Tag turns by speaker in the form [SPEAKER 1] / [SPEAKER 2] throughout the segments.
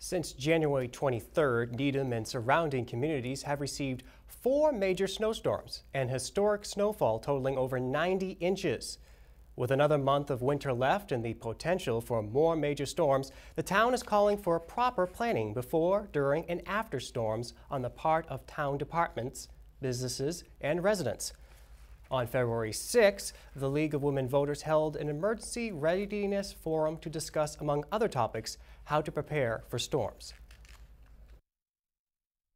[SPEAKER 1] Since January 23rd, Needham and surrounding communities have received 4 major snowstorms and historic snowfall totaling over 90 inches. With another month of winter left and the potential for more major storms, the town is calling for proper planning before, during, and after storms on the part of town departments, businesses, and residents. On February 6th, the League of Women Voters held an emergency readiness forum to discuss, among other topics, how to prepare for storms.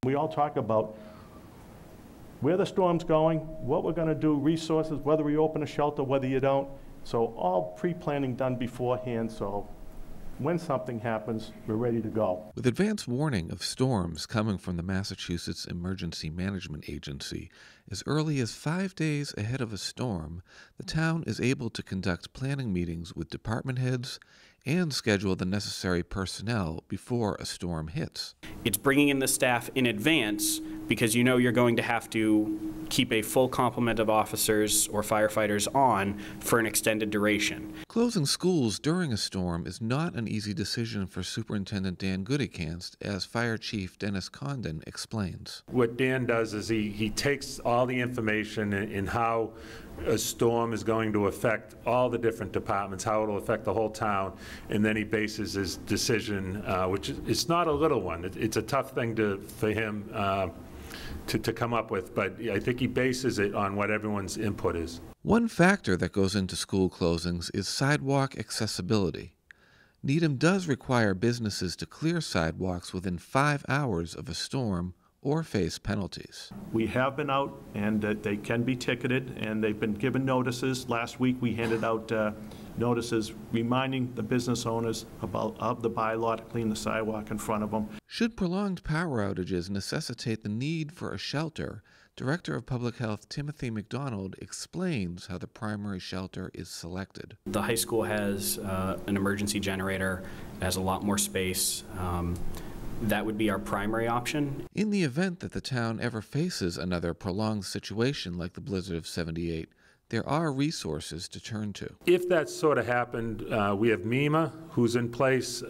[SPEAKER 2] We all talk about where the storm's going, what we're going to do, resources, whether we open a shelter, whether you don't. So all pre-planning done beforehand, so when something happens, we're ready to go.
[SPEAKER 3] With advance warning of storms coming from the Massachusetts Emergency Management Agency, as early as 5 days ahead of a storm, the town is able to conduct planning meetings with department heads and schedule the necessary personnel before a storm hits.
[SPEAKER 4] It's bringing in the staff in advance because you know you're going to have to keep a full complement of officers or firefighters on for an extended duration.
[SPEAKER 3] Closing schools during a storm is not an easy decision for Superintendent Dan Goodykanst, as Fire Chief Dennis Condon explains.
[SPEAKER 5] What Dan does is he takes all the information in how a storm is going to affect all the different departments, how it will affect the whole town, and then he bases his decision, which is not a little one. It's a tough thing for him to come up with, but I think he bases it on what everyone's input is.
[SPEAKER 3] One factor that goes into school closings is sidewalk accessibility. Needham does require businesses to clear sidewalks within 5 hours of a storm or face penalties.
[SPEAKER 2] We have been out, and they can be ticketed, and they've been given notices. Last week we handed out notices reminding the business owners of the bylaw to clean the sidewalk in front of them.
[SPEAKER 3] Should prolonged power outages necessitate the need for a shelter, Director of Public Health Timothy McDonald explains how the primary shelter is selected.
[SPEAKER 4] The high school has an emergency generator, has a lot more space. That would be our primary option.
[SPEAKER 3] In the event that the town ever faces another prolonged situation like the blizzard of '78, there are resources to turn to.
[SPEAKER 5] If that sort of happened, we have MEMA, who's in place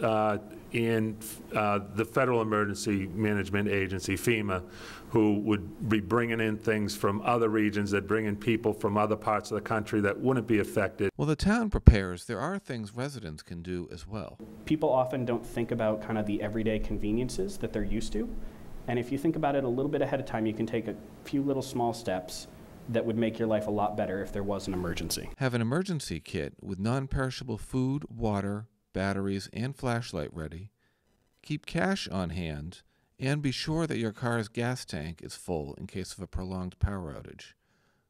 [SPEAKER 5] in the Federal Emergency Management Agency, FEMA, who would be bringing in things from other regions, that bring in people from other parts of the country that wouldn't be affected.
[SPEAKER 3] While the town prepares, there are things residents can do as well.
[SPEAKER 4] People often don't think about kind of the everyday conveniences that they're used to. And if you think about it a little bit ahead of time, you can take a few little small steps that would make your life a lot better if there was an emergency.
[SPEAKER 3] Have an emergency kit with non-perishable food, water, batteries, and flashlight ready. Keep cash on hand, and be sure that your car's gas tank is full in case of a prolonged power outage.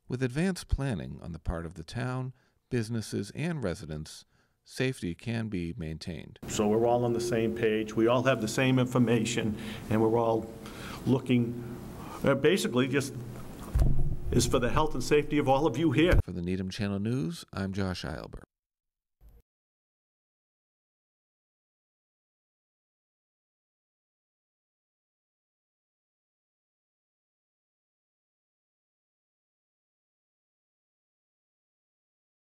[SPEAKER 3] With advanced planning on the part of the town, businesses, and residents, safety can be maintained.
[SPEAKER 2] So we're all on the same page, we all have the same information, and we're all looking, basically just is for the health and safety of all of you here.
[SPEAKER 3] For the Needham Channel News, I'm Josh Eilber.